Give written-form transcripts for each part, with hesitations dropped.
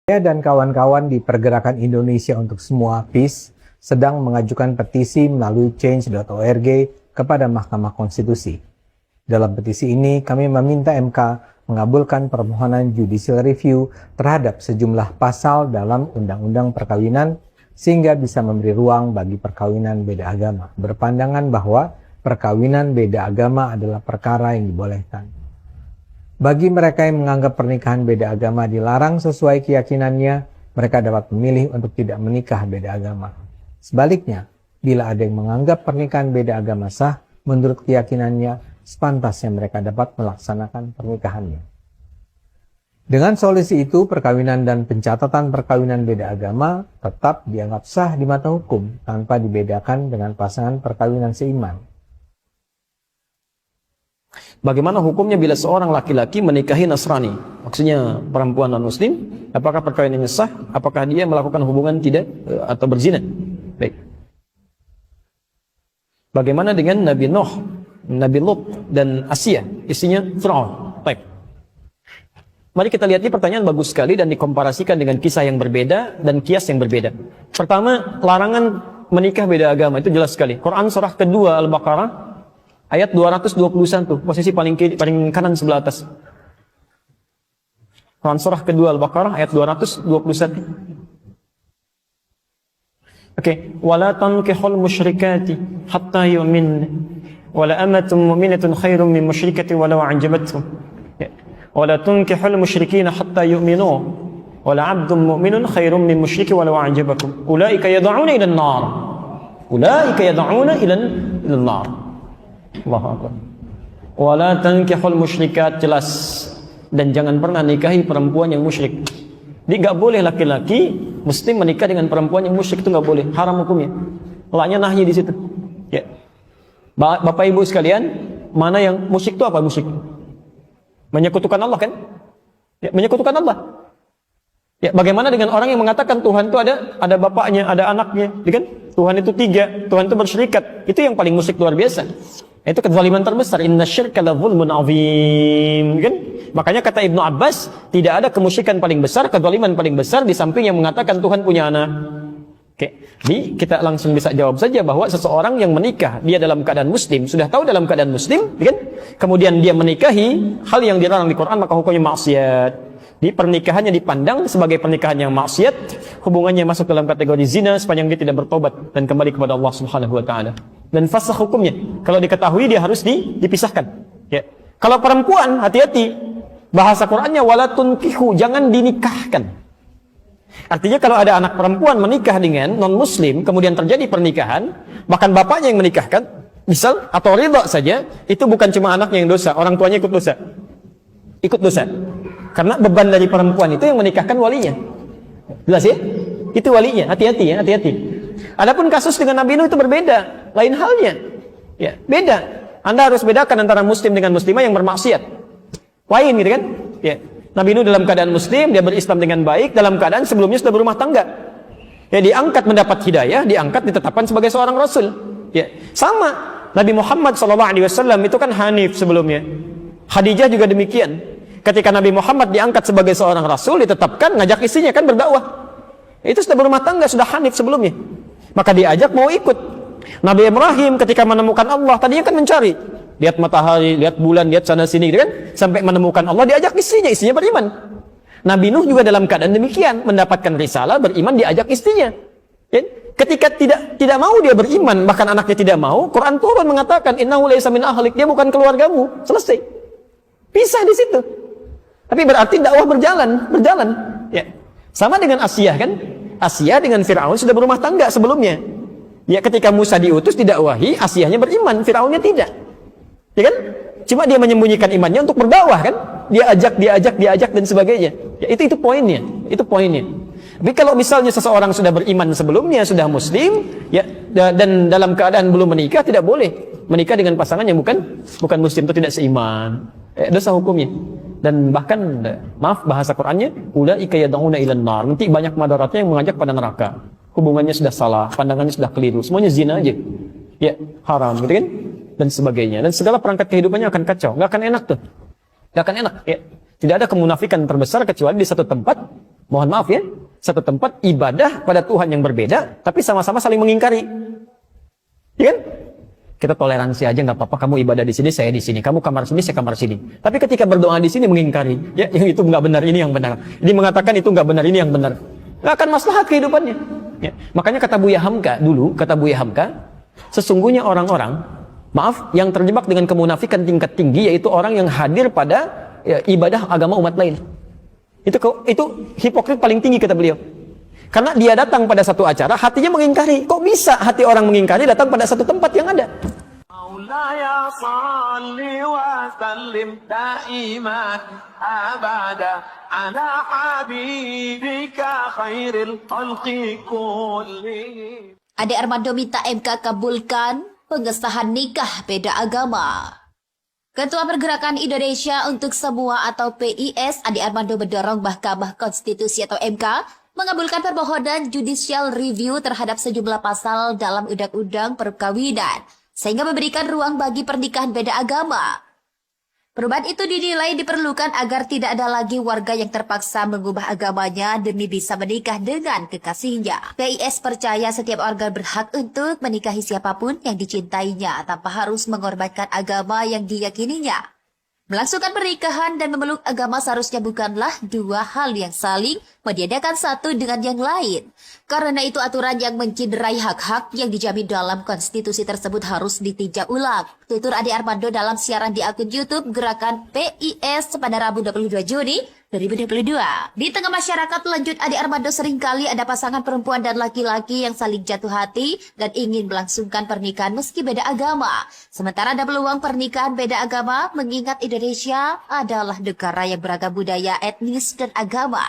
Saya dan kawan-kawan di Pergerakan Indonesia untuk Semua PIS sedang mengajukan petisi melalui change.org kepada Mahkamah Konstitusi. Dalam petisi ini, kami meminta MK mengabulkan permohonan judicial review terhadap sejumlah pasal dalam Undang-Undang Perkawinan sehingga bisa memberi ruang bagi perkawinan beda agama, berpandangan bahwa perkawinan beda agama adalah perkara yang dibolehkan. Bagi mereka yang menganggap pernikahan beda agama dilarang sesuai keyakinannya, mereka dapat memilih untuk tidak menikah beda agama. Sebaliknya, bila ada yang menganggap pernikahan beda agama sah, menurut keyakinannya, sepantasnya mereka dapat melaksanakan pernikahannya. Dengan solusi itu, perkawinan dan pencatatan perkawinan beda agama tetap dianggap sah di mata hukum tanpa dibedakan dengan pasangan perkawinan seiman. Bagaimana hukumnya bila seorang laki-laki menikahi Nasrani? Maksudnya perempuan non-muslim, apakah perkawinannya sah? Apakah dia melakukan hubungan tidak atau berzina? Baik. Bagaimana dengan Nabi Nuh, Nabi Lut dan Asia, istrinya Fir'aun? Baik. Mari kita lihat, ini pertanyaan bagus sekali dan dikomparasikan dengan kisah yang berbeda dan kias yang berbeda. Pertama, larangan menikah beda agama itu jelas sekali. Quran surah kedua Al-Baqarah ayat 221, posisi paling kanan sebelah atas. Quran surah kedua Al-Baqarah ayat 221. Oke, wala tankihul musyrikati hatta yu'min wala amatun mu'minatun khairum min musyrikati walau a'jabatkum. Wala tankihul musyrikina hatta yu'minu wala 'abdun mu'minun khairum min musyriki walau a'jabakum. Ulaika yad'una ila an-nar. Ulaika yad'una ila an-nar. Allahu Akbar. Wala tankihul musyrikat, jelas, dan jangan pernah nikahi perempuan yang musyrik. Jadi enggak boleh laki-laki muslim menikah dengan perempuan yang musyrik, itu enggak boleh, haram hukumnya. Laknya nahyi di situ. Ya. Bapak Ibu sekalian, mana yang musyrik itu apa musyrik? Menyekutukan Allah kan? Ya, menyekutukan Allah. Ya, bagaimana dengan orang yang mengatakan Tuhan itu ada bapaknya, ada anaknya, kan? Tuhan itu tiga, Tuhan itu bersyirikat. Itu yang paling musyrik luar biasa. Itu kezaliman terbesar. Inna syirka la zulmun azim, kan? Makanya kata Ibnu Abbas, tidak ada kemusyrikan paling besar, kezaliman paling besar di samping yang mengatakan Tuhan punya anak. Oke. Jadi kita langsung bisa jawab saja bahwa seseorang yang menikah, dia dalam keadaan muslim, sudah tahu dalam keadaan muslim, kan? Kemudian dia menikahi hal yang dilarang di Quran, maka hukumnya maksiat. Di pernikahannya dipandang sebagai pernikahan yang maksiat, hubungannya masuk dalam kategori zina sepanjang dia tidak bertobat dan kembali kepada Allah Subhanahu wa taala. Dan fasakh hukumnya, kalau diketahui dia harus dipisahkan. Ya. Kalau perempuan, hati-hati. Bahasa Qur'annya wala tunkihu, jangan dinikahkan. Artinya kalau ada anak perempuan menikah dengan non muslim, kemudian terjadi pernikahan, bahkan bapaknya yang menikahkan, misal atau ridha saja, itu bukan cuma anaknya yang dosa, orang tuanya ikut dosa. Ikut dosa. Karena beban dari perempuan itu yang menikahkan walinya. Jelas ya? Itu walinya. Hati-hati ya, hati-hati. Adapun kasus dengan Nabi Nuh itu berbeda, lain halnya. Ya, beda. Anda harus bedakan antara muslim dengan muslimah yang bermaksiat. Lain gitu kan? Ya. Nabi Nuh dalam keadaan muslim, dia berislam dengan baik, dalam keadaan sebelumnya sudah berumah tangga. Ya, diangkat mendapat hidayah, diangkat ditetapkan sebagai seorang rasul. Ya, sama. Nabi Muhammad SAW itu kan hanif sebelumnya. Khadijah juga demikian. Ketika Nabi Muhammad diangkat sebagai seorang rasul, ditetapkan, ngajak istrinya kan berdakwah. Itu sudah berumah tangga, sudah hanif sebelumnya. Maka diajak mau ikut. Nabi Ibrahim ketika menemukan Allah, tadinya kan mencari. Lihat matahari, lihat bulan, lihat sana sini, kan? Sampai menemukan Allah, diajak istrinya beriman. Nabi Nuh juga dalam keadaan demikian, mendapatkan risalah, beriman, diajak istrinya. Ya? Ketika tidak mau dia beriman, bahkan anaknya tidak mau, Quran turun mengatakan, innahu laysa min ahlik, dia bukan keluargamu. Selesai. Pisah di situ. Tapi berarti dakwah berjalan. Ya. Sama dengan Asia kan? Asia dengan Fir'aun sudah berumah tangga sebelumnya. Ya, ketika Musa diutus didakwahi, Asianya beriman, Fir'aunnya tidak. Ya kan? Cuma dia menyembunyikan imannya untuk berdakwah kan? Dia ajak dan sebagainya. Ya, itu poinnya. Itu poinnya. Tapi kalau misalnya seseorang sudah beriman sebelumnya, sudah muslim, ya, dan dalam keadaan belum menikah, tidak boleh menikah dengan pasangan yang bukan muslim, itu tidak seiman. Dosa hukumnya. Dan bahkan, maaf bahasa Qur'annya, ulaika yad'una ilan nar. Nanti banyak madaratnya yang mengajak pada neraka. Hubungannya sudah salah, pandangannya sudah keliru, semuanya zina aja. Ya, haram gitu kan? Dan sebagainya. Dan segala perangkat kehidupannya akan kacau. Nggak akan enak tuh. Nggak akan enak. Ya. Tidak ada kemunafikan terbesar kecuali di satu tempat Mohon maaf ya, satu tempat ibadah pada Tuhan yang berbeda, tapi sama-sama saling mengingkari. Ya kan? Kita toleransi aja, nggak apa-apa. Kamu ibadah di sini, saya di sini. Kamu kamar sini, saya kamar sini. Tapi ketika berdoa di sini mengingkari, ya yang itu nggak benar, ini yang benar. Ini mengatakan itu nggak benar, ini yang benar. Nggak akan maslahat kehidupannya. Ya. Makanya kata Buya Hamka dulu, kata Buya Hamka, sesungguhnya orang-orang, maaf, yang terjebak dengan kemunafikan tingkat tinggi, yaitu orang yang hadir pada ya, ibadah agama umat lain. Itu hipokrit paling tinggi kata beliau. Karena dia datang pada satu acara, hatinya mengingkari. Kok bisa hati orang mengingkari datang pada satu tempat yang ada? مولاي صل وسلم دائما أبدا على حبيبك خير الخلق كلهم. Ade Armando minta MK kabulkan pengesahan nikah beda agama. Ketua Pergerakan Indonesia untuk Semua atau PIS, Ade Armando mendorong Mahkamah Konstitusi atau MK mengabulkan permohonan judicial review terhadap sejumlah pasal dalam Undang-Undang Perkawinan, sehingga memberikan ruang bagi pernikahan beda agama. Perubahan itu dinilai diperlukan agar tidak ada lagi warga yang terpaksa mengubah agamanya demi bisa menikah dengan kekasihnya. PIS percaya setiap warga berhak untuk menikahi siapapun yang dicintainya tanpa harus mengorbankan agama yang diyakininya. Melangsungkan pernikahan dan memeluk agama seharusnya bukanlah dua hal yang saling meniadakan satu dengan yang lain. Karena itu aturan yang menciderai hak-hak yang dijamin dalam konstitusi tersebut harus ditinjau ulang. Tutur Ade Armando dalam siaran di akun YouTube Gerakan PIS pada Rabu 22 Juni 2022. Di tengah masyarakat, lanjut Ade Armando, seringkali ada pasangan perempuan dan laki-laki yang saling jatuh hati dan ingin melangsungkan pernikahan meski beda agama. Sementara ada peluang pernikahan beda agama mengingat Indonesia adalah negara yang beragam budaya, etnis, dan agama.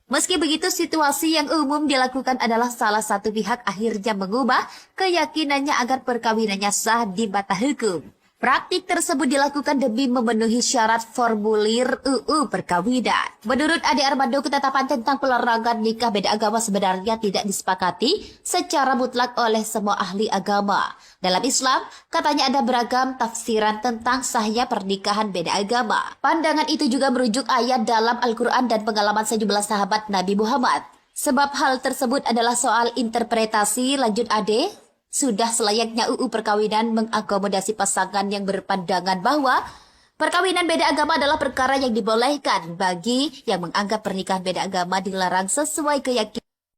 Meski begitu, situasi yang umum dilakukan adalah salah satu pihak akhirnya mengubah keyakinannya agar perkawinannya sah di mata hukum. Praktik tersebut dilakukan demi memenuhi syarat formulir UU Perkawinan. Menurut Ade Armando, ketetapan tentang pelarangan nikah beda agama sebenarnya tidak disepakati secara mutlak oleh semua ahli agama. Dalam Islam, katanya ada beragam tafsiran tentang sahnya pernikahan beda agama. Pandangan itu juga merujuk ayat dalam Al-Quran dan pengalaman sejumlah sahabat Nabi Muhammad. Sebab hal tersebut adalah soal interpretasi, lanjut Ade. Sudah selayaknya UU Perkawinan mengakomodasi pasangan yang berpandangan bahwa perkawinan beda agama adalah perkara yang dibolehkan bagi yang menganggap pernikahan beda agama dilarang sesuai keyakinan.